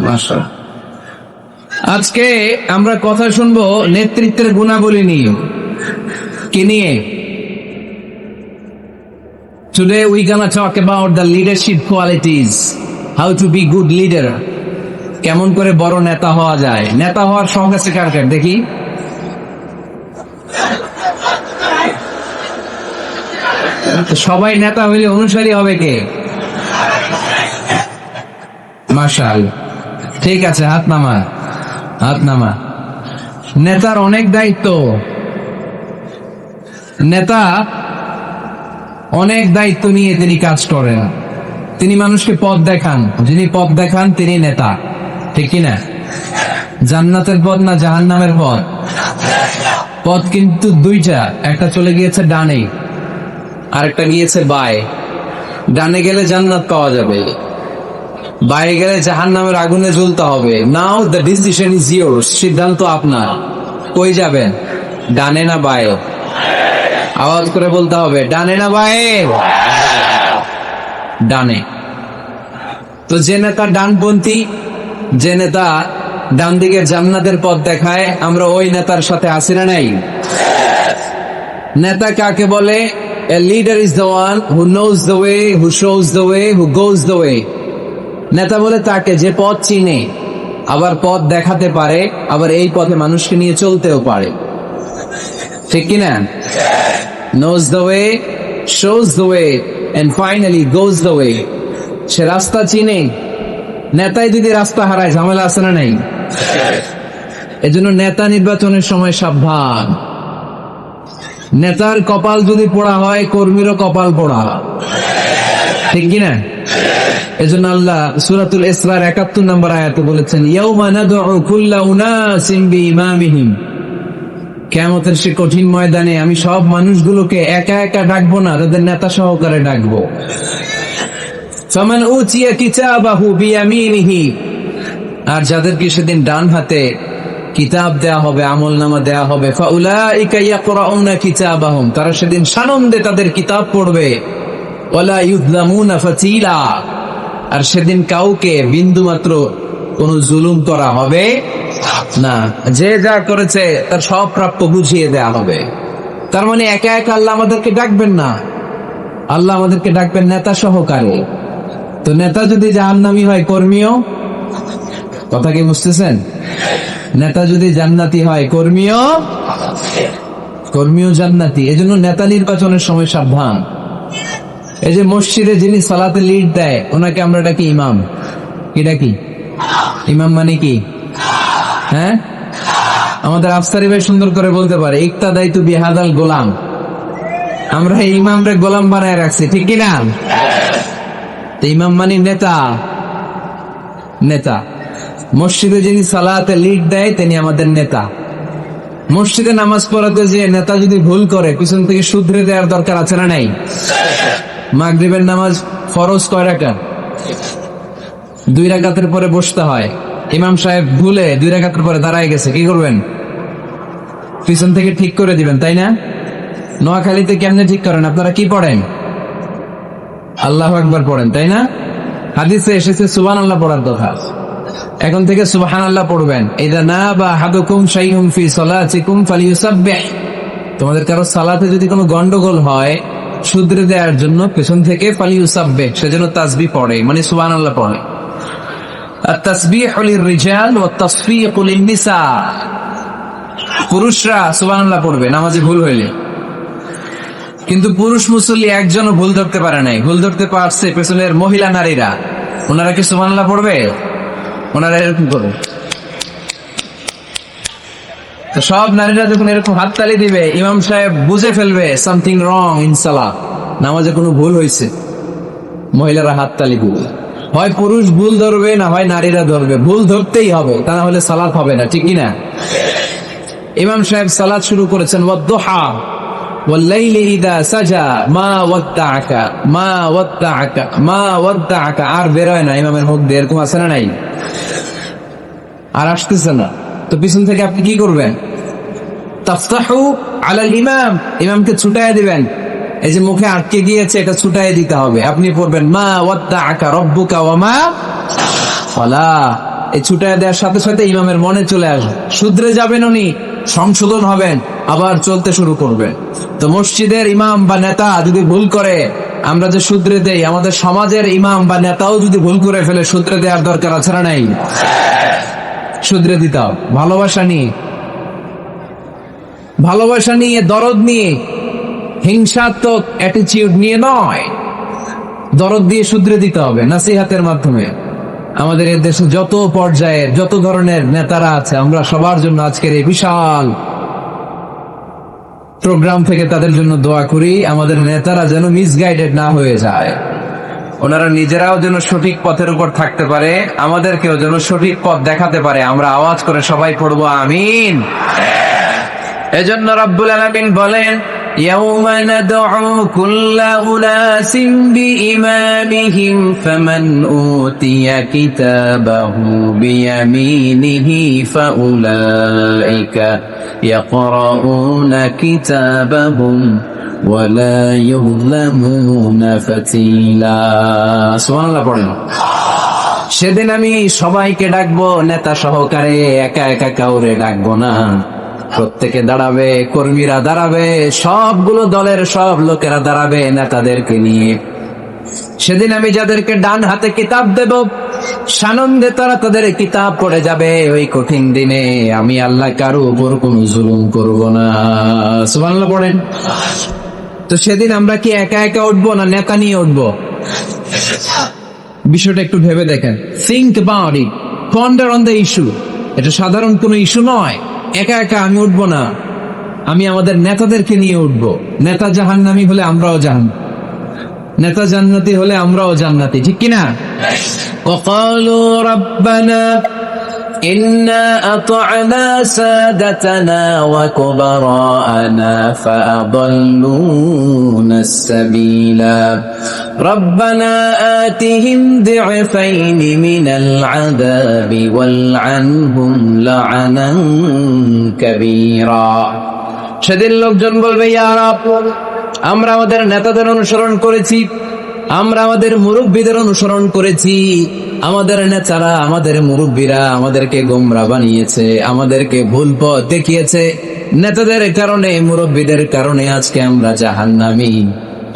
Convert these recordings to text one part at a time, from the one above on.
মাশাআল্লাহ। আজকে আমরা কথা শুনবো নেতৃত্বের গুণাবলী নিয়ে। কি নিয়ে? Today we gonna talk about the leadership qualities, how to be good leader. কেমন করে বড় নেতা হওয়া যায়। নেতা হওয়ার শখ আছে কার কার দেখি? সবাই নেতা হইলে অনুসারী হবে কে? মাশাআল্লাহ, ঠিক আছে, হাত নামা, হাত নামা। নেতার অনেক দায়িত্ব, নেতা অনেক দায়িত্ব নিয়ে তিনি কাজ করেন। তিনি মানুষকে পথ দেখান, যিনি পথ দেখান তিনি নেতা, ঠিক কিনা? জান্নাতের পথ না জাহান্নামের পথ? পথ কিন্তু দুইটা, একটা চলে গিয়েছে ডানে, আরেকটা গিয়েছে বায়ে। ডানে গেলে জান্নাত পাওয়া যাবে, বায়ে গেলে জাহান্নামের আগুনে জ্বলতে হবে। নাও দ্য ডিসিশন ইজ ইয়োরস, সিদ্ধান্ত আপনার। কই যাবেন, ডানে না বায়ে? আওয়াজ করে বলতে হবে, ডানে না বায়ে? ডানে। তো যে নেতা ডানপন্থী, যে নেতা ডান দিকে জান্নাতের পথ দেখায়, আমরা ওই নেতার সাথে আছি না নাই? নেতা কাকে বলে? A leader is the one who knows the way, who shows the way, who goes the way. নেতা বলে তাকে যে পথ চিনে, আবার পথ দেখাতে পারে, আবার এই পথে মানুষকে নিয়ে চলতেও পারে, ঠিক কিনা? Knows the way, shows the way, and finally goes the way. সে রাস্তা চিনে। নেতাই যদি রাস্তা হারায়, ঝামেলা আছে না নাই? এজন্য নেতা নির্বাচনের সময় সাবধান। নেতার কপাল যদি পোড়া হয়, কর্মীরও কপাল পোড়া, ঠিক কিনা? এজন্য আল্লাহ সূরাতুল ইসরার ৭১ নম্বর আয়াতে বলেছেন, ইয়াউমা নাদউ কুল্লা উনাসিম বিইমামিহিম। কিয়ামতের সে কঠিন ময়দানে আমি সব মানুষগুলোকে একা একা ডাকবো না, তাদের নেতা সহকারে ডাকবো। ফামান উতিয়া কিতাবাহু বিয়ামিনিহি, আর যাদেরকে সেদিন ডান হাতে কিতাব দেয়া হবে, আমলনামা দেয়া হবে, ফাউলাইকা ইয়াকরাউনা কিতাবাহুম, তারা সেদিন সানন্দে তাদের কিতাব পড়বে। ওয়ালা ইউযলামুনা ফাতিলা, আর সেদিন কাউকে বিন্দুমাত্র কোনো জুলুম করা হবে না। যে যা করেছে তার সব প্রাপ্য বুঝিয়ে দেয়া হবে। তার মানে একা একা আল্লাহ আমাদেরকে ডাকবেন না, আল্লাহ আমাদেরকে ডাকবেন নেতা সহকারে। তো নেতা যদি জাহান্নামী হয়, কর্মীও, কথা কি বুঝতেছেন? নেতা যদি জান্নাতি হয়, কর্মীও জান্নাতি। এজন্য নেতা নির্বাচনের সময় সাবধান। এই যে মসজিদে যিনি সালাতে লিড দেয়, ওনাকে আমরা ডাকি ইমাম। কি ডাকি? ইমাম মানে কি? হ্যাঁ, আমাদের আফসারি ভাই সুন্দর করে বলতে পারে, ইক্তাদাইতু বিহাদাল গোলাম। আমরা এই ইমামরে গোলাম বানায় রাখছি, ঠিক কিনা? ইমাম মানে নেতা। নেতা মসজিদে যিনি সালাতে লিড দেয়, তিনি আমাদের নেতা। মসজিদে নামাজ পড়াতে যে নেতা যদি ভুল করে, পিছন থেকে শুধরে দেওয়ার দরকার আছে না নাই? মাগরিবের নামাজ ফরজ কয় রাকাত? 2 রাকাতের পরে বসতে হয়। ইমাম সাহেব ভুলে 2 রাকাতের পরে দাঁড়ায় গেছে, কি করবেন? পিছন থেকে ঠিক করে দিবেন, তাই না? নোয়াখালীতে কেমনে ঠিক করেন? আপনারা কি পড়েন? আল্লাহু আকবার পড়েন, তাই না? হাদিসে এসেছে সুবহানাল্লাহ পড়ার কথা। এখন থেকে সুবহানাল্লাহ পড়বেন। ইযা নাবা আহাদুকুম শাইউন ফি সালাতিকুম ফালিয়ুসাব্বিহ। তোমাদের কারো সালাতে যদি কোনো গন্ডগোল হয়, শুধরে দেওয়ার জন্য পেছন থেকে ফালিয়ুসাব্বিহ, সেজন্য তাসবিহ পড়ে, মানে সুবহানাল্লাহ পড়ে। আত-তাসবিহু লির-রিজাল ওয়াত তাসফীকু লিন-নিসা। পুরুষরা সুবহানাল্লাহ পড়বে নামাজে ভুল হইলে, কিন্তু পুরুষ মুসল্লি একজনও ভুল ধরতে পারে নাই। ভুল ধরতে পারছে পেছনের মহিলা নারীরা। ওনারা কি সুবহানাল্লাহ পড়বে? ওনারা এরকম করবে। তো সব নারীরা যখন এরকম হাততালি দিবে, ইমাম সাহেব বুঝে ফেলবে সামথিং রং ইন সালাত, নামাজে কোনো ভুল হয়েছে। মহিলারা হাততালি দিবে। হয় পুরুষ ভুল ধরবে, না হয় নারীরা ধরবে। ভুল ধরতেই হবে, তা না হলে সালাত হবে না, ঠিক কিনা? ইমাম সাহেব সালাত শুরু করেছেন, ওয়াদ-দুহা ওয়াল-লাইলি ইযা সাজা মা ওয়াদ্দাআকা মা ওয়াদ্দাআকা মা ওয়াদ্দাআকা। আর বের হয় না ইমামের মুখ দিয়ে, এরকম আছে না নাই? আর আসতেছে না। তো পিছন থেকে আপনি কি করবেন? তাফতাহু আলাল ইমাম, ইমামকে ছুটায় দিবেন। এই যে মুখে আটকে গিয়েছে, এটা ছুটায় দিতে হবে। আপনি পড়বেন, মা ওয়াদ্দাআকা রাব্বুকা ওয়া মা ক্বালা। এই ছুটায় দেওয়ার সাথে সাথে ইমামের মনে চলে আসবে, শুধরে যাবেন উনি, সংশোধন হবেন, আবার চলতে শুরু করবেন। তো মসজিদের ইমাম বা নেতা যদি ভুল করে, আমরা যে শুধরে দেই, আমাদের সমাজের ইমাম বা নেতাও যদি ভুল করে ফেলে, শুধরে দেওয়ার দরকার আছে না নাই? শুধরে দিতাম ভালোবাসা নিয়ে, ভালোবাসা নিয়ে, দরদ নিয়ে, হিংসাত্মক অ্যাটিটিউড নিয়ে নয়, দরদ দিয়ে শুধরে দিতে হবে নাসিহাতের মাধ্যমে। আমাদের এই দেশে যত পর্যায়ের যত ধরনের নেতারা আছে, আমরা সবার জন্য আজকের এই বিশাল প্রোগ্রাম থেকে তাদের জন্য দোয়া করি, আমাদের নেতারা যেন মিসগাইডেড না হয়ে যায়, ওনারা নিজেরাও যেন সঠিক পথের উপর থাকতে পারে, আমাদেরকেও যেন সঠিক পথ দেখাতে পারে। আমরা আওয়াজ করে সবাই পড়বো আমিন। এজন্য রব্বুল আলামিন বলেন, يوم ندعو كل أناس بإمامهم فمن أوتي كتابه بيمينه فأولئك يقرؤون كتابهم ولا يظلمون فتيلا। সুবহানাল্লাহ পড়েন। সেদিন আমি সবাইকে ডাকবো, নেতা সহকারে, একা একা কাউরে ডাকবো না। প্রত্যেকে দাঁড়াবে, কর্মীরা দাঁড়াবে, সবগুলো দলের সব লোকেরা দাঁড়াবে নেতাদেরকে নিয়ে। সেদিন আমি যাদেরকে ডান হাতে কিতাব দেব, সানন্দে তারা তাদের কিতাব পড়ে যাবে। ওই কঠিন দিনে আমি আল্লাহ কারো উপর কোনো জুলুম করব না। সুবহানাল্লাহ পড়েন। তো সেদিন আমরা কি একা একা উঠবো না নেতা নিয়ে উঠবো? বিষয়টা একটু ভেবে দেখেন, think about it, ponder on the issue। এটা সাধারণ কোনো ইস্যু নয়। একা একা আমি উঠবো না, আমি আমাদের নেতাদেরকে নিয়ে উঠবো। নেতা জাহান্নামী হলে আমরাও জাহান্নামী, নেতা জান্নাতি হলে আমরাও জান্নাতি, ঠিক কিনা? وقالوا ربنا إنا أطعنا سادتنا وكبراءنا فأضلونا السبيلا ربنا آتهم ضعفين من العذاب والعنهم لعنا كبيرا। সেদিন লোকজন বলবে, ইয়া রাব, আমরা আমাদের নেতাদের অনুসরণ করেছি, আমরা আমাদের মুরব্বীদের অনুসরণ করেছি, আমাদের নেতারা, আমাদের মুরব্বীরা আমাদেরকে গোমরা বানিয়েছে, আমাদেরকে ভুল পথ দেখিয়েছে। নেতাদের কারণে, মুরব্বীদের কারণে আজকে আমরা জাহান্নামী।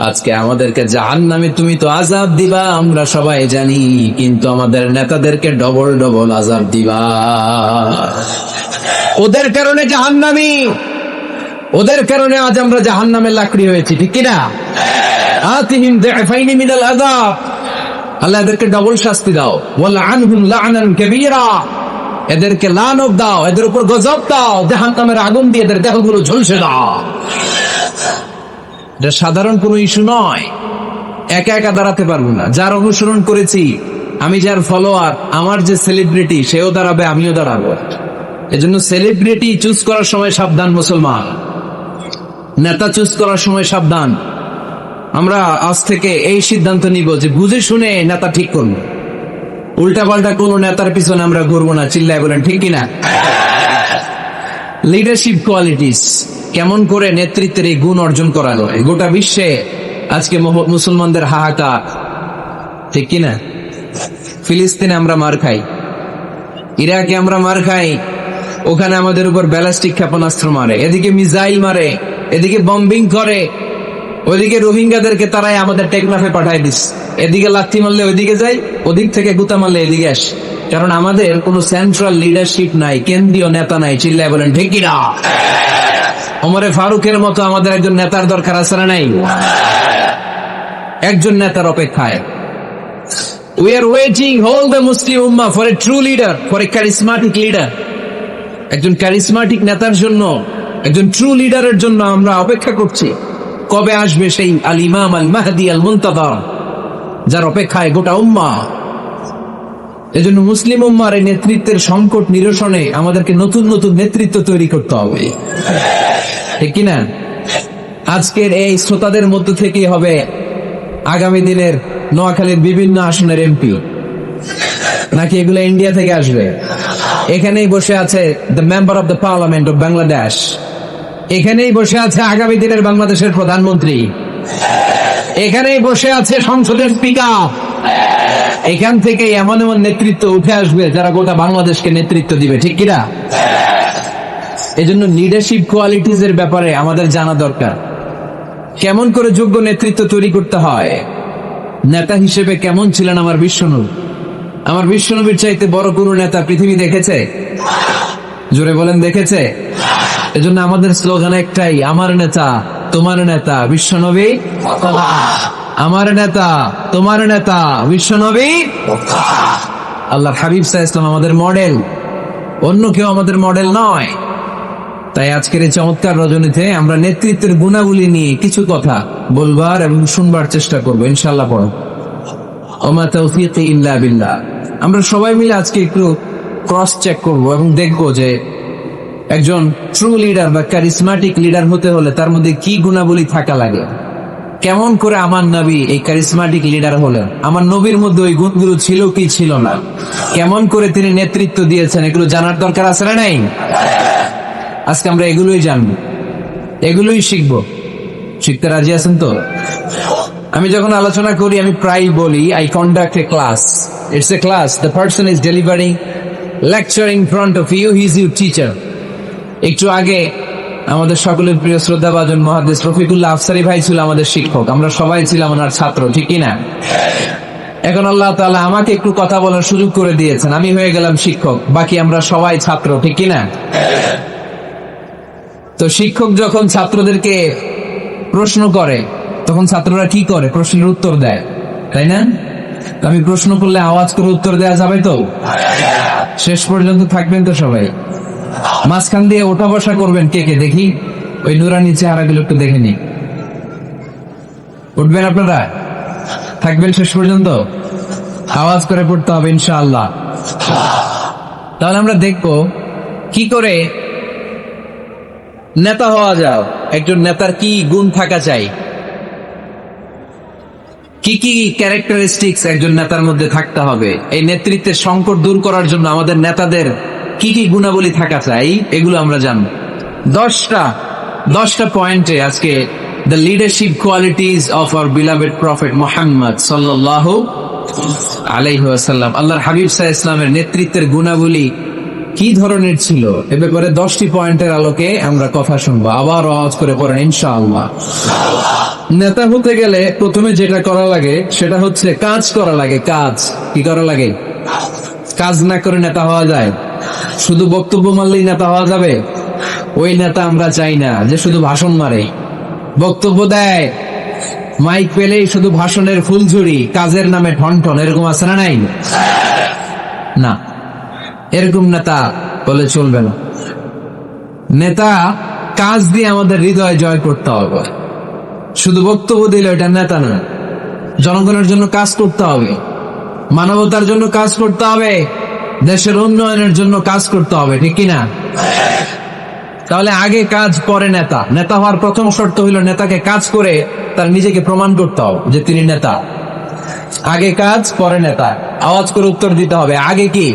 আজকে আমাদেরকে জাহান্নামে তুমি তো আযাব দিবা, আমরা সবাই জানি, কিন্তু আমাদের নেতাদেরকে ডবল ডবল আযাব দিবা। ওদের কারণে জাহান্নামী, ওদের কারণে আজ আমরা জাহান্নামের লাকড়ি হয়েছি, ঠিক কিনা? আতিহিম দি'ফাইনি মিনাল আযাব, আল্লাহ এদেরকে ডবল শাস্তি দাও। ওয়ালআনহুম লা'নান কাবীরা, এদেরকে লানত দাও, এদের উপর গজব দাও, জাহান্নামের আগুন দিয়ে এদের দেহগুলো ঝলসে দাও। এটা সাধারণ কোনো ইস্যু নয়। একা একা দাঁড়াতে পারবো না। যার অনুসরণ করেছি, আমি যার ফলোয়ার, আমার যে সেলিব্রিটি, সেও দাঁড়াবে, আমিও দাঁড়াবো। এজন্য সেলিব্রিটি চুজ করার সময় সাবধান মুসলমান, নেতা চুজ করার সময় সাবধান। আমরা আজ থেকে এই সিদ্ধান্ত নিব যে বুঝে শুনে নেতা ঠিক করবো, উল্টা পাল্টা কোন নেতার পিছনে আমরা ঘুরবো না। চিল্লায় বলেন ঠিক কিনা? লিডারশিপ কোয়ালিটিস, কেমন করে নেতৃত্বের এই গুণ অর্জন করা যায়। গোটা বিশ্বে আজকে মুসলমানদের হাহাকার, ঠিক কিনা? ফিলিস্তিনে আমরা মার খাই, ইরাকে আমরা মার খাই, ওখানে আমাদের উপর ব্যালিস্টিক ক্ষেপণাস্ত্র মারে, এদিকে মিসাইল মারে, এদিকে বম্বিং করে, ওইদিকে রোহিঙ্গাদেরকে তারাই আমাদের টেকনাফে পাঠায় দিস। এদিকে লাথি মারলে ওইদিকে যাই, ওদিক থেকে গুতা মারলে এদিকে আসে। কারণ আমাদের কোনো সেন্ট্রাল লিডারশিপ নাই, কেন্দ্রীয় নেতা নাই। চিল্লায় বলেন ঠিক কিনা? ওমরে ফারুকের মতো আমাদের একজন নেতার দরকার আছে না নাই? একজন নেতার অপেক্ষায়। We are waiting, all the Muslim Ummah, for a true leader, for a charismatic leader. একজন ক্যারিসমাটিক নেতার জন্য, একজন ট্রু লিডারের জন্য আমরা অপেক্ষা করছি। কবে আসবে সেই আল ইমাম আল মাহদি আল মুনতাযর, যার অপেক্ষায় গোটা উম্মাহ। এজন্য মুসলিম উম্মার এই নেতৃত্বের সংকট নিরসনে আমাদেরকে নতুন নতুন নেতৃত্ব তৈরি করতে হবে, ঠিক কিনা? আজকের এই শ্রোতাদের মধ্য থেকে হবে আগামী দিনের নোয়াখালীর বিভিন্ন আসনের এমপি, নাকি এগুলো ইন্ডিয়া থেকে আসবে? এখানেই বসে আছে the member of the parliament of Bangladesh, এখানেই বসে আছে আগামী দিনের বাংলাদেশের প্রধানমন্ত্রী। এখানেই বসে আছে সংসদের স্পিকার। এখান থেকে এমন এমন নেতৃত্ব উঠে আসবে যারা গোটা বাংলাদেশকে নেতৃত্ব দিবে, ঠিক কিনা? এজন্য লিডারশিপ কোয়ালিটিজ এর ব্যাপারে আমাদের জানা দরকার। কেমন করে যোগ্য নেতৃত্ব তৈরি করতে হয়, নেতা হিসেবে কেমন ছিলেন আমার বিশ্বনবী? আমার বিশ্বনবীর চাইতে বড় কোনো নেতা পৃথিবী দেখেছে? জোরে বলেন, দেখেছে? এজন্য আমাদের স্লোগান একটাই, আমার নেতা তোমার নেতা বিশ্বনবী, আমার নেতা তোমার নেতা বিশ্বনবী। আল্লাহর হাবিব সাল্লাল্লাহু আলাইহি ওয়াসাল্লাম আমাদের মডেল, অন্য কেউ আমাদের মডেল নয়। তাই আজকের এই চমৎকার রজনীতে আমরা নেতৃত্বের গুণাবলী নিয়ে কিছু কথা বলবার এবং শুনবার চেষ্টা করবো ইনশাআল্লাহ। পড়ো ওমা তাওফীকি ইল্লা বিল্লাহ। আমরা সবাই মিলে আজকে একটু ক্রস চেক করবো এবং দেখবো যে একজন ট্রু লিডার বা ক্যারিসমাটিক লিডার হতে হলে তার মধ্যে কি গুণাবলী থাকা লাগে। কেমন করে আমার নবী এই ক্যারিসমাটিক লিডার হলেন, আমার নবীর মধ্যে ওই গুণগুলো ছিল কি ছিল না, কেমন করে তিনি নেতৃত্ব দিয়েছেন, এগুলো জানার দরকার আছে না নাই? আজকে আমরা এগুলোই জানবো, এগুলোই শিখবো। শিখতে রাজি আছেন তো? আমি যখন আলোচনা করি আমি প্রায় বলি, I conduct a class. It's a class, the person is delivering lecture in front of you, he is your teacher. একটু আগে আমাদের সকলের প্রিয় শ্রদ্ধাভাজন মুহাদ্দিস রফিকুল্লাহ আফসারী ভাই ছিল আমাদের শিক্ষক, আমরা সবাই ছিলাম ওনার ছাত্র, ঠিক কিনা? এখন আল্লাহ তাআলা আমাকে একটু কথা বলার সুযোগ করে দিয়েছেন, আমি হয়ে গেলাম শিক্ষক, বাকি আমরা সবাই ছাত্র, ঠিক কিনা? তো শিক্ষক যখন ছাত্রদেরকে প্রশ্ন করে তখন ছাত্ররা কি করে? প্রশ্নের উত্তর দেয়, তাই না? আমি প্রশ্ন করলে আওয়াজ করে উত্তর দেওয়া যাবে তো? শেষ পর্যন্ত থাকবেন তো সবাই? মাঝখান দিয়ে ওঠা বসা করবেন কে কে দেখি? ওই নুরানি চেহারাগুলো একটু দেখে নি। উঠবেন আপনারা? থাকবেন শেষ পর্যন্ত? আওয়াজ করে পড়তে হবে ইনশাআল্লাহ। তাহলে আমরা দেখবো কি করে নেতা হওয়া যায়। একজন নেতার কি গুণ থাকা চাই, কি কি ক্যারেক্টারিস্টিক্স একজন নেতার মধ্যে থাকতে হবে, এই নেতৃত্বের সংকট দূর করার জন্য আমাদের নেতাদের কি কি গুণাবলী থাকা চাই, এগুলো আমরা জানবো। 10টা পয়েন্টে আজকে the leadership qualities of our beloved prophet Muhammad সাল্লাল্লাহু আলাইহি ওয়াসাল্লাম, আল্লাহর হাবিব সাল্লাল্লাহু আলাইহি ওয়াসাল্লামের নেতৃত্বের গুণাবলী কি ধরনের ছিল, এ ব্যাপারে 10টি পয়েন্টের আলোকে আমরা কথা শুনবো। আবার আওয়াজ করে পড়েন ইনশাআল্লাহ। নেতা হতে গেলে প্রথমে যেটা করা লাগে সেটা হচ্ছে কাজ করা লাগে। কাজ কি করা লাগে? কাজ না করে নেতা হওয়া যায়? শুধু বক্তব্য মারলেই নেতা হওয়া যাবে? ওই নেতা আমরা চাই না যে শুধু ভাষণ মারে, বক্তব্য দেয়, মাইক পেলেই শুধু ভাষণের ফুলঝুরি, কাজের নামে ঠনঠন, এরকম আছে না নাই? না, এরকম নেতা বলে চলবে না। নেতা কাজ দিয়ে আমাদের হৃদয় জয় করতে হবে। শুধু বক্তব্য দিলে এটা নেতা না। জনগণের জন্য কাজ করতে হবে, মানবতার জন্য কাজ করতে হবে, দেশের উন্নয়নের জন্য কাজ করতে হবে, ঠিক কিনা? তাহলে আগে কাজ পরে নেতা। নেতা হওয়ার প্রথম শর্ত হইল নেতাকে কাজ করে তার নিজেকে প্রমাণ করতে হবে যে তিনি নেতা। আগে কাজ পরে নেতা। আওয়াজ করে উত্তর দিতে হবে, আগে কি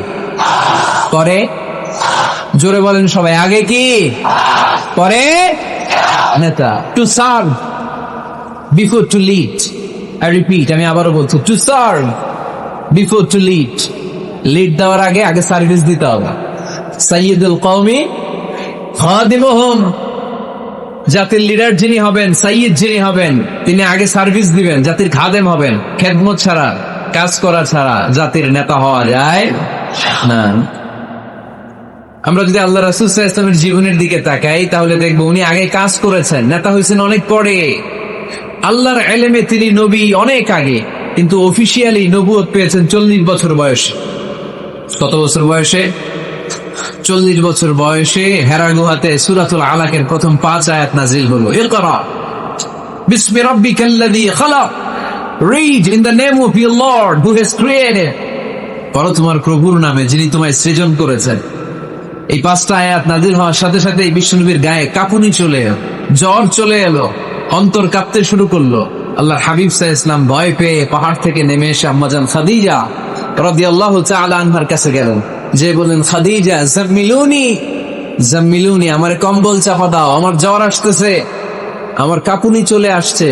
পরে? জোরে বলেন সবাই, আগে কি পরে নেতা। To serve before to lead. I repeat, আমি আবারও বলছি, to serve before to lead. Lead দেওয়ার আগে আগে সার্ভিস দিতে হবে। সাইয়্যিদুল কওমি খাদিমুহুম, জাতির লিডার যিনি হবেন, সাইয়্যিদ যিনি হবেন, তিনি আগে সার্ভিস দিবেন, জাতির খাদেম হবেন। খেদমত ছাড়া, কাজ করা ছাড়া জাতির নেতা হওয়া যায় না। আমরা যদি আল্লাহ রাসূল সাল্লাল্লাহু আলাইহি ওয়াসাল্লামের জীবনের দিকে তাকাই তাহলে দেখবো উনি আগে কাজ করেছেন, নেতা হয়েছেন অনেক পরে। আল্লাহর ইলমে তিনি নবী অনেক আগে, কিন্তু অফিশিয়ালি নবুয়ত পেয়েছেন 40 বছর বয়সে। কত বছর বয়সে? 40 বছর বয়সে হেরা গুহাতে সূরাতুল আলাকের প্রথম 5 আয়াত নাযিল হলো। ইকরা বিসমি রাব্বিকাল্লাযী খালাক, read in the name of your lord who has created. পড়ো তোমার প্রভুর নামে যিনি তোমায় সৃজন করেছেন। এই 5টা আয়াত নাযিল হওয়ার সাথে সাথে বিশ্বনবীর গায়ে কাঁপুনি চলে এলো, জ্বর চলে এলো, অন্তর কাঁপতে শুরু করলো। আল্লাহর হাবিব সাল্লাল্লাহু আলাইহি ওয়াসাল্লাম ভয় পেয়ে পাহাড় থেকে নেমে এসে আম্মাজান খাদিজা রাদিয়াল্লাহু তাআলা আনহার কাছে গেলেন, যে বলেন, খাদিজা জাম্মিলুনি জাম্মিলুনি, আমার কম্বল চাপা দাও, আমার জ্বর আসতেছে, আমার কাঁপুনি চলে আসছে।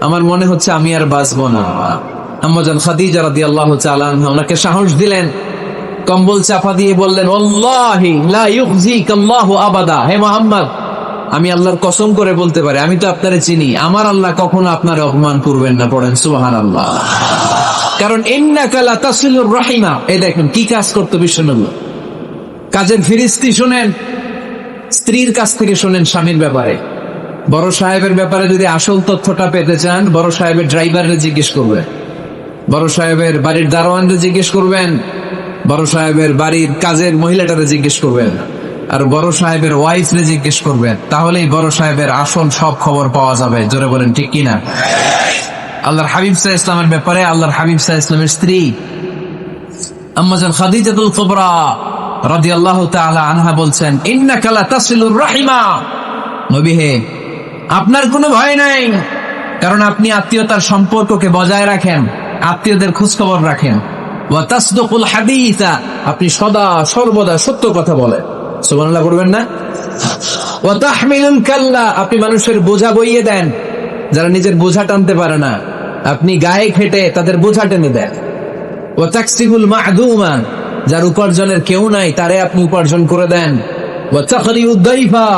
আমার মনে হচ্ছে আমি আর বাঁচবো না। আম্মাজান খাদিজা রাদিয়াল্লাহু তাআলা আনহা ওনাকে সাহস দিলেন, কম্বল চাপা দিয়ে বললেন, ওয়াল্লাহি লা ইউখজিকাল্লাহু আবাদা, হে মুহাম্মদ, আমি আল্লাহর কসম করে বলতে পারি, আমি তো আপনারে চিনি, আমার আল্লাহ কখনো আপনার অপমান করবেন না। পড়েন সুবহানাল্লাহ। কারণ ইন্নাকা লাতাসিলুর রাহিমা, এই দেখেন কি কাজ করতে বিশ্বনবী। কাজের ফিরিস্তি শুনেন, স্ত্রীর কাছ থেকে শুনেন স্বামীর ব্যাপারে। বড় সাহেবের ব্যাপারে যদি আসল তথ্যটা পেতে চান, বড় সাহেবের ড্রাইভাররে জিজ্ঞেস করবেন, বড় সাহেবের বাড়ির দারোয়ানরে জিজ্ঞেস করবেন, বড় সাহেবের বাড়ির কাজের মহিলাটারে জিজ্ঞেস করবেন, আর বড় সাহেবের ওয়াইফরে জিজ্ঞেস করবেন। তাহলেই বড় সাহেবের আসল সব খবর পাওয়া যাবে। জোরে বলেন ঠিক কিনা? আল্লাহর হাবিব সাল্লাল্লাহু আলাইহি ওয়াসাল্লামের ব্যাপারে আল্লাহর হাবিব সাল্লাল্লাহু আলাইহি ওয়াসাল্লামের স্ত্রী আম্মাজান খাদিজাতুল কুবরা রাদিয়াল্লাহু তাআলা আনহা বলছেন, ইন্নাকা লাতাসিলুর রাহিমা, নবী হে, আপনার কোনো ভয় নাই, কারণ আপনি আত্মীয়তার সম্পর্ককে বজায় রাখেন, আত্মীয়দের খোঁজখবর রাখেন। ওয়া তাসদুকুল হাদিসা, আপনি সদা সর্বদা সত্য কথা বলেন। সুবহানাল্লাহ বলবেন না? ওয়া তাহমিলুল কাল্লা, আপনি মানুষের বোঝা বইয়ে দেন, যারা নিজের বোঝা টানতে পারে না, আপনি গায়ে খেটে তাদের বোঝা টেনে দেন। ওয়া তাকসিবুল মা'দুমা, যার উপার্জনের কেউ নাই তারে আপনি উপার্জন করে দেন। ওয়া তাকরিউদ দাইফা,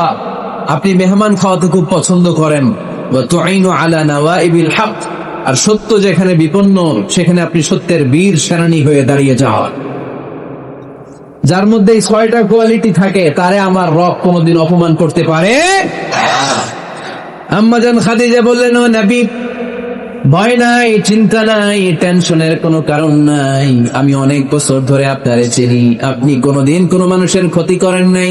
আপনি মেহমান খাওয়াতে খুব পছন্দ করেন। ওয়া তুঈনু আলা নাওয়াইবিল হক, আর সত্য যেখানে বিপন্ন সেখানে আপনি সত্যের বীর সেনানী হয়ে দাঁড়িয়ে যান। যার মধ্যে এই 6টা কোয়ালিটি থাকে, তারে আমার রব কোনোদিন অপমান করতে পারে। আম্মাজান খাদিজা বললেন, ও নবী, ভয় নাই, চিন্তা নাই, টেনশনের কোনো কারণ নাই, আমি অনেক বছর ধরে আপনারে চিনি, আপনি কোনোদিন কোনো মানুষের ক্ষতি করেন নাই,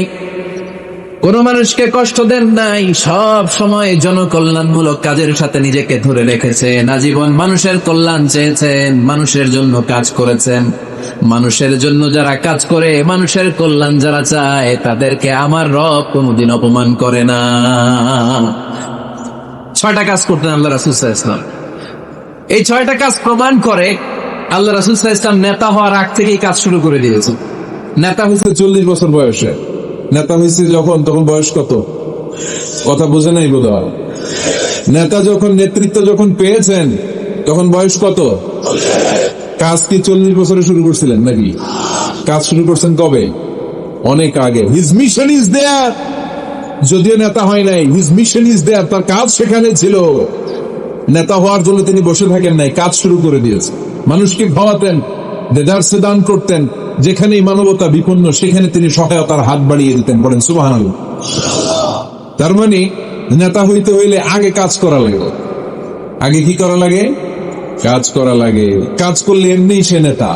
কোন মানুষকে কষ্ট দেন নাই, সব সময় জনকল্যাণমূলক কাজের সাথে নিজেকে ধরে রেখেছেন, আজীবন মানুষের কল্যাণ চেয়েছেন, মানুষের জন্য কাজ করেছেন। মানুষের জন্য যারা কাজ করে, মানুষের কল্যাণ যারা চায়, তাদেরকে আমার রব কোনোদিন অপমান করে না। 6টা কাজ করতেন আল্লাহ রাসূল সাল্লাল্লাহু আলাইহি ওয়াসাল্লাম। এই 6টা কাজ প্রমাণ করে আল্লাহ রাসূল সাল্লাল্লাহু আলাইহি ওয়াসাল্লাম নেতা হওয়ার আগ থেকেই কাজ শুরু করে দিয়েছেন। নেতা হয়েছে 40 বছর বয়সে। নেতা হয়েছে যখন, তখন বয়স কত? কথা বুঝে নাই বোধ হয়। নেতা যখন, নেতৃত্ব যখন পেয়েছেন, তখন বয়স কত? কাজ কি 40 বছরে শুরু করছিলেন নাকি? কাজ শুরু করছেন কবে? অনেক আগে। হিজ মিশন ইজ দেয়ার, যদিও নেতা হয় নাই, হিজ মিশন ইজ দেয়ার, তার কাজ সেখানে ছিল। নেতা হওয়ার জন্য তিনি বসে থাকেন নাই, কাজ শুরু করে দিয়েছে। মানুষকে খাওয়াতেন, দেদারসে দান করতেন, যেখানেই মানবতা বিপন্ন সেখানে তিনি সহায়তার হাত বাড়িয়ে দিতেন। বলেন সুবহানাল্লাহ। তার মানে নেতা হইতে হইলে আগে কাজ করা লাগে। আগে কি করা লাগে? কাজ করা লাগে। কাজ করলে এমনি সে নেতা,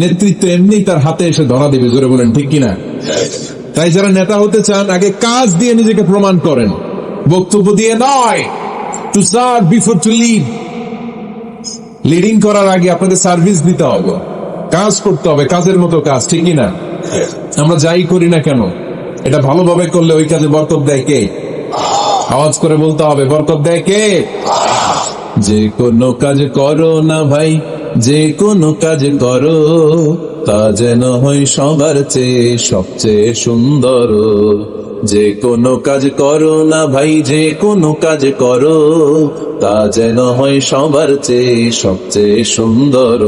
নেতৃত্ব এমনি তার হাতে এসে ধরা দেবে। জোরে বলেন ঠিক কিনা? তাই যারা নেতা হতে চান, আগে কাজ দিয়ে নিজেকে প্রমাণ করেন, বক্তব্য দিয়ে নয়। To serve before to lead. Leading করার আগে আপনাদের সার্ভিস দিতে হবে, কাজ করতে হবে, কাজের মতো কাজ। ঠিক কিনা? আমরা যাই করি না কেন, এটা ভালোভাবে করলে ওই কাজে বরকত দেয় কে? আওয়াজ করে বলতে হবে, বরকত দেয় কে? যে কোনো কাজ করো না ভাই, যে কোনো কাজ করো, তা যেন হয় সবার চেয়ে সবচেয়ে সুন্দর। যে কোনো কাজ করো না ভাই, যে কোনো কাজ করো, তা যেন হয় সবার চেয়ে সবচেয়ে সুন্দর।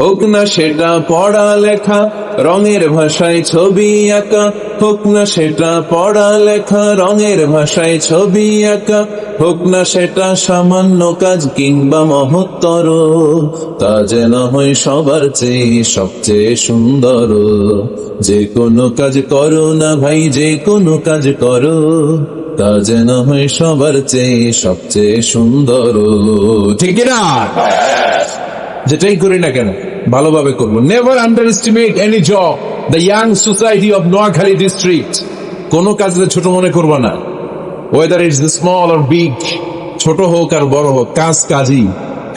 হোক না সেটা পড়া লেখা, রঙের ভাষায় ছবি আঁকা, হোক না সেটা পড়া লেখা, রঙের ভাষায় ছবি আঁকা, হোক না সেটা সামান্য কাজ কিংবা মহত্তর, তা যেন হয় সবার চেয়ে সবচেয়ে সুন্দর। যে কোনো কাজ করো না ভাই, যে কোনো কাজ করো, তা যেন হয় সবার চেয়ে সবচেয়ে সুন্দর। ঠিক না? যেটাই করি না কেন ভালোভাবে করবো। Never under estimate any job. The young society of Noakhali district, কোন কাজে ছোট মনে করবো না, whether it's the small or big, ছোট হোক আর বড় হোক, কাজ কাজই।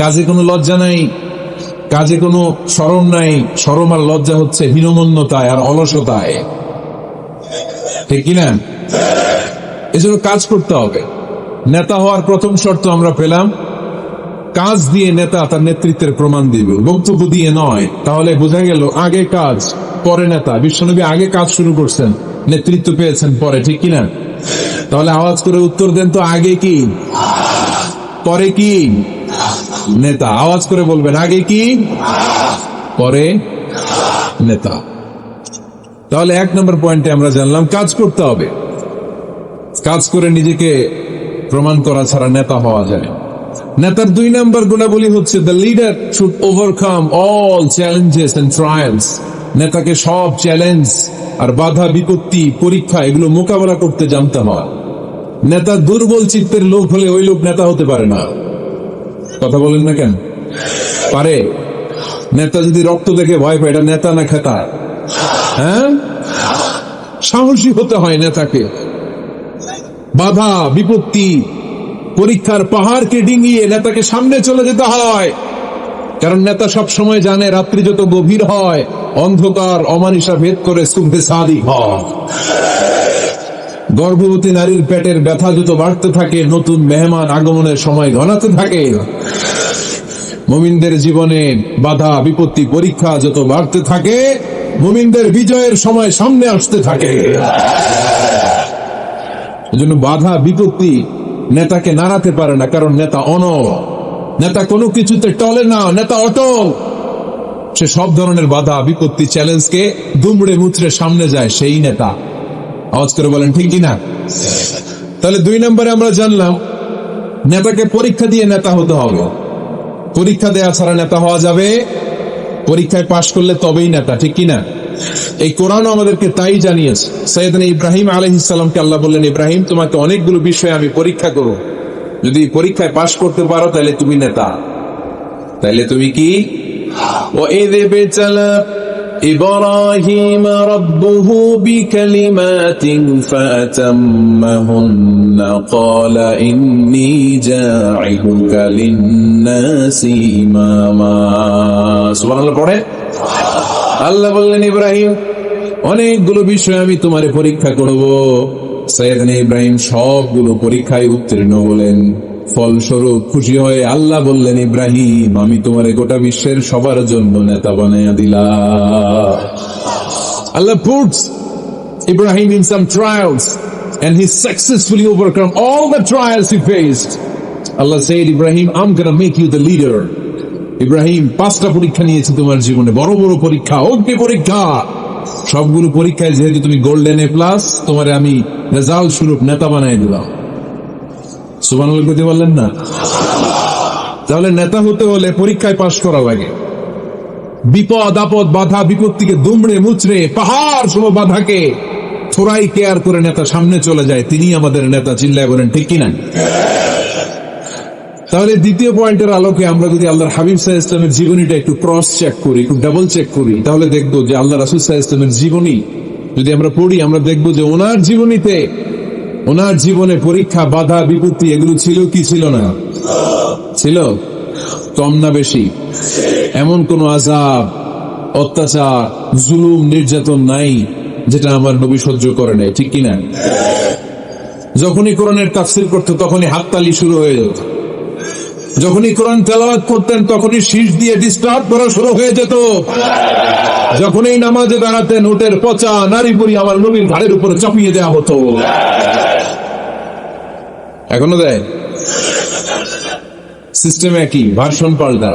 কাজে কোনো লজ্জা নাই, কাজে কোনো শরম নাই। শরম আর লজ্জা হচ্ছে হীনমন্যতায় আর অলসতায়। ঠিক কিনা? এজন্য কাজ করতে হবে। নেতা হওয়ার প্রথম শর্ত আমরা পেলাম, কাজ দিয়ে নেতা তার নেতৃত্বের প্রমাণ দিবে, বক্তব্য দিয়ে নয়। তাহলে বোঝা গেল আগে কাজ পরে নেতা। বিশ্বনবী আগে কাজ শুরু করছেন, নেতৃত্ব পেয়েছেন পরে। ঠিক কিনা? তাহলে আওয়াজ করে উত্তর দেন তো, আগে কি? পরে কি? নেতা। আওয়াজ করে বলবেন, আগে কি, পরে নেতা। তাহলে 1 নম্বর পয়েন্টে আমরা জানলাম কাজ করতে হবে, কাজ করে নিজেকে প্রমাণ করা ছাড়া নেতা হওয়া যায়। নেতার 2 নম্বর গুণাবলী হচ্ছে the leader should overcome all challenges and trials. নেতাকে সব চ্যালেঞ্জ আর বাধা বিপত্তি পরীক্ষা এগুলো মোকাবেলা করতে জানতে হয়। নেতা দুর্বল চিত্তের লোক হলে ওই লোক নেতা হতে পারে না। কথা বলেন না কেন? পারে? নেতা যদি রক্ত দেখে ভয় পায়, এটা নেতা না খেতা? হ্যাঁ, সাহসী হতে হয় নেতাকে। বাধা বিপত্তি পরীক্ষার পাহাড়কে ডিঙিয়ে নেতাকে সামনে চলে যেতে হয়, কারণ নেতা সব সময় জানে রাত্রি যত গভীর হয় অন্ধকার অমানিসা ভেদ করে সুবহে সাদিক হয়। গর্ভবতী নারীর পেটের ব্যথা যত বাড়তে থাকে নতুন মেহমান আগমনের সময় ঘনাতে থাকে। মুমিনদের জীবনে বাধা বিপত্তি পরীক্ষা যত বাড়তে থাকে মুমিনদের বিজয়ের সময় সামনে আসতে থাকে। এজন্য বাধা বিপত্তি নেতাকে নাড়াতে পারে না, কারণ নেতা অনল। নেতা কোনো কিছুতে টলে না, নেতা অটল। সে সব ধরনের বাধা বিপত্তি চ্যালেঞ্জকে দুমড়ে মুচড়ে সামনে যায়, সেই নেতা। আওয়াজ করে বলেন ঠিক কিনা? তাহলে 2 নম্বরে আমরা জানলাম নেতাকে পরীক্ষা দিয়ে নেতা হতে হবে। পরীক্ষা দেয়া ছাড়া নেতা হওয়া যাবে, পরীক্ষায় পাশ করলে তবেই নেতা, ঠিক কিনা? এই কোরআনও আমাদেরকে তাই জানিয়েছে। সাইয়েদনা ইব্রাহিম আলাইহিস সালামকে আল্লাহ বললেন, ইব্রাহিম তোমাকে অনেকগুলো বিষয়ে আমি পরীক্ষা করব, যদি পরীক্ষায় পাশ করতে পারো তাহলে তুমি নেতা। তাহলে তুমি কি? وَإِذِ ابْتَلَى إِبْرَاهِيمَ رَبُّهُ بِكَلِمَاتٍ فَأَتَمَّهُنَّ قَالَ إِنِّي جَاعِلُكَ لِلنَّاسِ إِمَامًا। সুবহানাল্লাহ পড়ে আল্লাহ বললেন, ইব্রাহিম অনেকগুলো বিষয় আমি তোমারে পরীক্ষা করব। সাইয়েদনা ইব্রাহিম সবগুলো পরীক্ষায় উত্তীর্ণ হলেন। ফলস্বরূপ খুশি হয়ে আল্লাহ বললেন, ইব্রাহিম আমি তোমারে গোটা বিশ্বের সবার জন্য নেতা বানাইয়া দিলাম। আল্লাহ puts Ibrahim in some trials and he successfully overcome all the trials he faced. Allah said, Ibrahim, I'm gonna make you the leader. Ibrahim 5টা পরীক্ষা নিয়েছি তোমার জীবনে, বড় বড় পরীক্ষা, অগ্নি পরীক্ষা। সবগুলো পরীক্ষায় যেহেতু তুমি গোল্ডেন এ প্লাস, তোমারে আমি রেজাল্ট স্বরূপ নেতা বানাই দিলাম। সুবহানাল্লাহ বলতে বললেন না? তাহলে নেতা হতে হলে পরীক্ষায় পাশ করা লাগে। বিপদ আপদ বাধা বিপত্তিকে দুমড়ে মুচড়ে পাহাড় সম বাধাকে থোড়াই কেয়ার করে নেতা সামনে চলে যায়, তিনি আমাদের নেতা। চিল্লায় বলেন ঠিক কিনা? তাহলে 2য় পয়েন্টের আলোকে আমরা যদি আল্লাহর হাবিব সাল্লাল্লাহু আলাইহি ওয়াসাল্লামের জীবনীটা একটু ক্রস চেক করি, একটু ডাবল চেক করি, তাহলে দেখবো যে আল্লাহ রাসূল সাল্লাল্লাহু আলাইহি ওয়াসাল্লামের জীবনী যদি আমরা পড়ি, আমরা দেখবো যে ওনার জীবনীতে, ওনার জীবনে পরীক্ষা বাধা বিপত্তি এগুলো ছিল কি ছিল না? ছিল। কম না বেশি? এমন কোন আযাব অত্যাচার জুলুম নির্যাতন নাই যেটা আমার নবী সহ্য করে নাই, ঠিক কিনা? যখনই কোরআনের তাফসীর করতে তখনই হাততালি শুরু হয়ে যেত, যখনই কোরআন তেলাওয়াত করতেন তখনই শীষ দিয়ে ডিস্টার্ব করা শুরু হয়ে যেত, যখনই নামাজে দাঁড়াতেন উটের পচা নারী বুড়ি আমার নবীর ঘাড়ের উপরে চাপিয়ে দেওয়া হতো। এখনো দেয়? সিস্টেম একই, ভার্সন পাল্টা।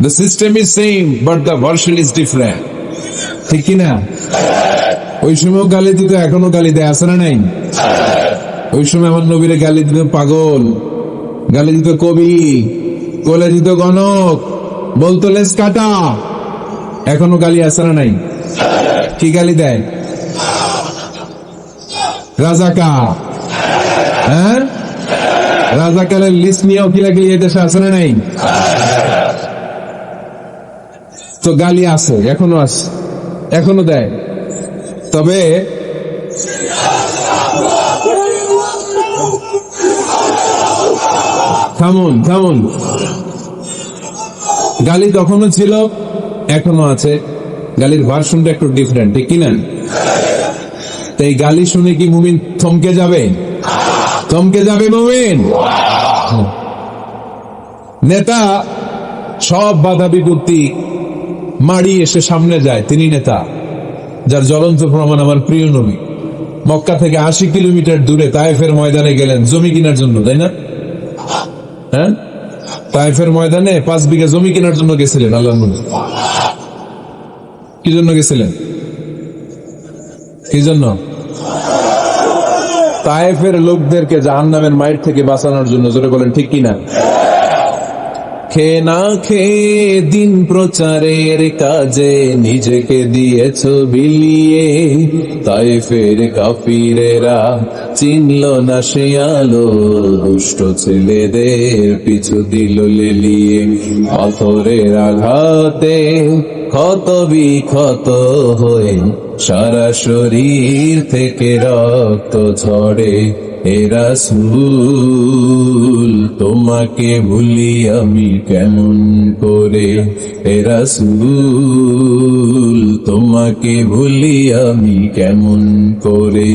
The system is same but the version is different, ঠিক কিনা? ওই সময় গালি দিত, এখনো গালি দেয়, আছে না নাই? ওই সময় আমার নবীরে গালি দিত পাগল, গালি দিত কবি, কোলে দিত গণক, বলতো লেস কাটা। এখনো গালি আছে না নাই? কি গালি দেয়? রাজাকার। হ্যাঁ, রাজাকারের লিস্ট নিয়েও কি লাগলি এই দেশে আছে না নাই? তো গালি আছে, এখনো আছে, এখনো দেয়। তবে থামুন থামুন, গালি তখনও ছিল, এখনো আছে, গালির ভার্সনটা একটু ডিফারেন্ট, ঠিক কিনা? এই গালি শুনে কি মুমিন থমকে যাবে? থমকে যাবে মুমিন? নেতা সব বাধা বিপত্তি মাড়ি এসে সামনে যায়, তিনি নেতা। যার জ্বলন্ত প্রমাণ আমার প্রিয় নবী মক্কা থেকে 80 কিলোমিটার দূরে তায়েফের ময়দানে গেলেন জমি কেনার জন্য, তাই না? হ্যাঁ, তায়েফের ময়দানে 5 বিঘা জমি কেনার জন্য গেছিলেন আল্লাহর নবী। কি জন্য গেছিলেন? কি জন্য? তায়েফের লোকদেরকে জাহান্নামের মাইর থেকে বাঁচানোর জন্য। জোরে বলেন ঠিক কিনা? খেয়ে না খেয়ে দিন প্রচারের কাজে নিজেকে দিয়েছ বিলিয়ে, তায়েফের কাফিরেরা চিনল না সে আলো, দুষ্ট ছেলেদের পিছু দিল লেলিয়ে। পাথরের আঘাতে ক্ষত বিক্ষত হয়ে সারা শরীর থেকে রক্ত ঝরে। হে রাসূল তোমাকে ভুলি আমি কেমন করে, হে রাসূল তোমাকে ভুলি আমি কেমন করে।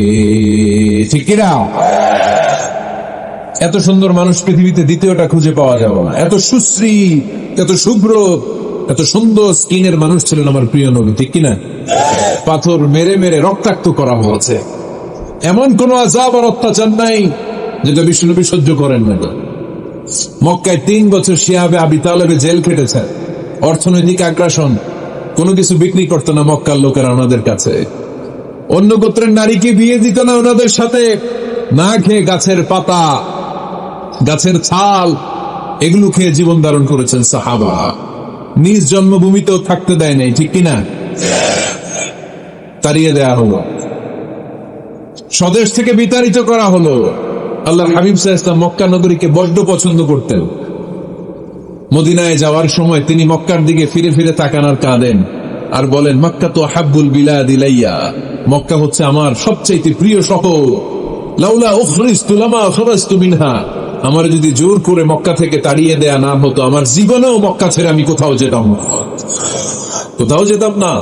ঠিক কিনা? এত সুন্দর মানুষ পৃথিবীতে দ্বিতীয়টা খুঁজে পাওয়া যাবে না। এত সুশ্রী, এত শুভ্র, এত সুন্দর স্কিনের মানুষ ছিলেন আমার প্রিয় নবী। ঠিক কিনা? পাথর মেরে মেরে রক্তাক্ত করা হয়েছে, এমন কোন আযাব আর অত্যাচার নাই যেটা বিশ্বনবী সহ্য করেন না। মক্কায় 3 বছর শিহাবে আবি তালেবে জেল খেটেছেন। অর্থনৈতিক আগ্রাসন, কোনো কিছু বিক্রি করতো না মক্কার লোকেরা ওনাদের কাছে। অন্য গোত্রের নারীকে বিয়ে দিত না ওনাদের সাথে। না খেয়ে গাছের পাতা, গাছের ছাল, এগুলো খেয়ে জীবন ধারণ করেছেন সাহাবা। নিজ জন্মভূমিতেও থাকতে দেয় নাই। ঠিক কিনা? তাড়িয়ে দেয়া হলো, স্বদেশ থেকে বিতাড়িত করা হলো। আল্লাহর হাবিব সাল্লাল্লাহু আলাইহি ওয়াসাল্লাম মক্কা নগরীকে বড্ড পছন্দ করতেন। মদিনায় যাওয়ার সময় তিনি মক্কার দিকে ফিরে ফিরে তাকান আর কাঁদেন আর বলেন, মক্কা তো হাব্বুল বিলাদ ইলাইয়া, মক্কা হচ্ছে আমার সবচেয়ে প্রিয় শহর। লাউলা উখরিজতু লামা খরাজতু মিনহা, আমার যদি জোর করে মক্কা থেকে তাড়িয়ে দেয়া না হতো, আমার জীবনেও মক্কা ছেড়ে আমি কোথাও যেতাম না, কোথাও যেতাম না।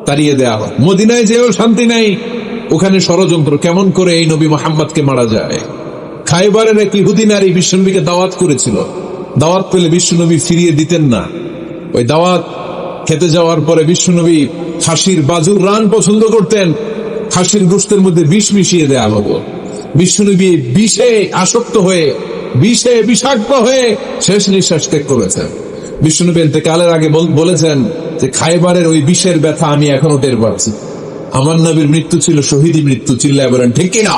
তাড়িয়ে দেয়া হয়। মদিনায় যেও শান্তি নাই, ওখানে ষড়যন্ত্র কেমন করে এই নবী মুহাম্মদকে মারা যায়। খায়বারের এক ইহুদি নারী বিশ্বনবীকে দাওয়াত করেছিল। দাওয়াত পেলে বিশ্বনবী ফিরিয়ে দিতেন না। ওই দাওয়াত খেতে যাওয়ার পরে বিশ্বনবী খাসির বাজুর রান পছন্দ করতেন। খাসির গোশতের মধ্যে বিষ মিশিয়ে দেয়া হলো। বিশ্বনবী বিষে আসক্ত হয়ে, বিষে বিষাক্ত হয়ে শেষ নিঃশ্বাস ত্যাগ করেছেন। বিশ্বনবী ইন্তেকালের আগে বলেছেন যে খায়বারের ওই বিষের ব্যথা আমি এখনো টের পাচ্ছি। আমার নবীর মৃত্যু ছিল শহীদি মৃত্যু। চিল্লায় বলেন ঠিক কিনা?